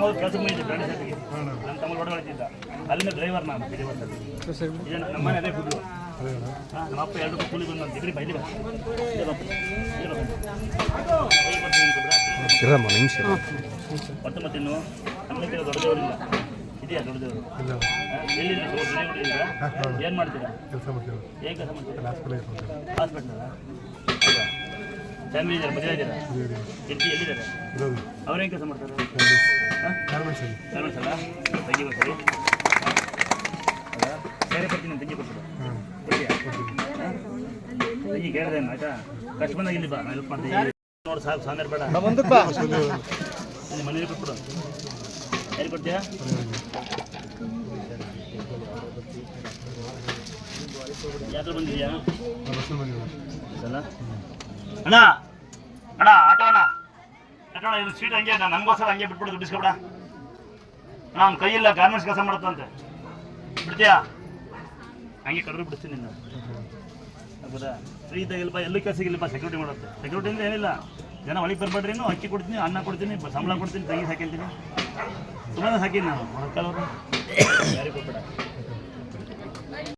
ಮೊದಲು ಕೆಲಸ ಮುಗಿದ್ದೆ ಬ್ರ್ಯಾಂಡ್ ಸೆಟ್ಗೆ ನನ್ನ ತಮ್ಮ ಹೊಡೆದಿದ್ದ ಅಲ್ಲಿಂದ ಡ್ರೈವರ್ ನಾನು ಬಿಡಿ ಬಸ್ಸಲ್ಲಿ ಈಗ ನಮ್ಮನೆ ಅದೇ ಗುಡ್ಡು ನಮ್ಮ ಅಪ್ಪ 2 ರೂಪಾಯಿ ಕೂಲಿ ಬಂದು ಡಿಗ್ರಿ ಬೈಲಿ ಮತ್ತೆ ಇನ್ನು ನಮ್ಮನೆ ದೊಡ್ಡದೇವರಿಲ್ಲ ಇದೆಯಾ ದೊಡ್ಡದೇವರು ಎಲ್ಲಿಲ್ಲ ಏನು ಮಾಡ್ತೀರಾ ಏನು ಕೆಲಸ ಮಾಡ್ತೀರಾ ಹಾಸ್ಪಿಟಲ್ ಫ್ಯಾಮಿಲಿ ಇದ್ದಾರೆ ಮದುವೆ ಇದ್ದೀರಾ ಎಲ್ಲಿದ್ದಾರೆ ಅವ್ರೇನು ಕೆಲಸ ಮಾಡ್ತಾರೆ ಗಾರ್ಮೆಂಟ್ಸ್ ಅಲ್ಲ ತಂಗಿ ಬರ್ತಾರೆ ಬೇರೆ ಕೊಡ್ತೀನಿ ತಂಗಿ ಕೊಡ್ತೀರಾ ತಂಗಿ ಕೇಳಿದೆ ಆಯ್ತಾ ಕಷ್ಟ ಬಂದಾಗ ಇಲ್ಲಿ ಬಾ ನಾನು ಹೆಲ್ಪ್ ಮಾಡ್ತೀನಿ ನೋಡಿ ಸಾಕು ಸಾಂದಾರ ಬೇಡ ಮನೇಲಿ ಕೊಟ್ಬಿಡು ಯಾರು ಕೊಡ್ತೀಯಾ ಯಾತ್ರ ಬಂದಿದ್ಯಾ ಅಲ್ಲ ಅಣ್ಣ ಅಣ್ಣ ಆಟೋ ಅಣ್ಣ ಇದು ಸೀಟ್ ಹಂಗೆ ನಮಗೋಸ್ಕರ ಹಂಗೆ ಬಿಟ್ಬಿಡು ದುಡ್ಡಿಸ್ಕೊಬಿಡ ಅಣ್ಣ ಅವ್ನ ಕೈಯಿಲ್ಲ ಗಾರ್ಮೆಂಟ್ಸ್ ಕೆಲಸ ಮಾಡುತ್ತಂತೆ ಬಿಡ್ತೀಯಾ ಹಂಗೆ ಕಡ್ರು ಬಿಡಿಸ್ತೀನಿ ನಿನ್ನ ಹೌದಾ ಫ್ರೀ ಇದ್ದಾಗಿಲ್ಲಪ್ಪ ಎಲ್ಲೂ ಕೆಲಸಗಿಲ್ಲಪ್ಪ ಸೆಕ್ಯೂರಿಟಿ ಮಾಡುತ್ತೆ ಸೆಕ್ಯೂರಿಟಿ ಅಂದರೆ ಏನಿಲ್ಲ ಜನ ಒಳಗೆ ಬರ್ಬೇಡ್ರಿ ಅಕ್ಕಿ ಕೊಡ್ತೀನಿ ಅನ್ನ ಕೊಡ್ತೀನಿ ಸಂಬಳ ಕೊಡ್ತೀನಿ ತಂಗಿ ಸಾಕಿರ್ತೀನಿ ತುಂಬಾ ಸಾಕಿನಿ ನಾನು ಯಾರಿಗೆ ಕೊಡ್ಬೇಡ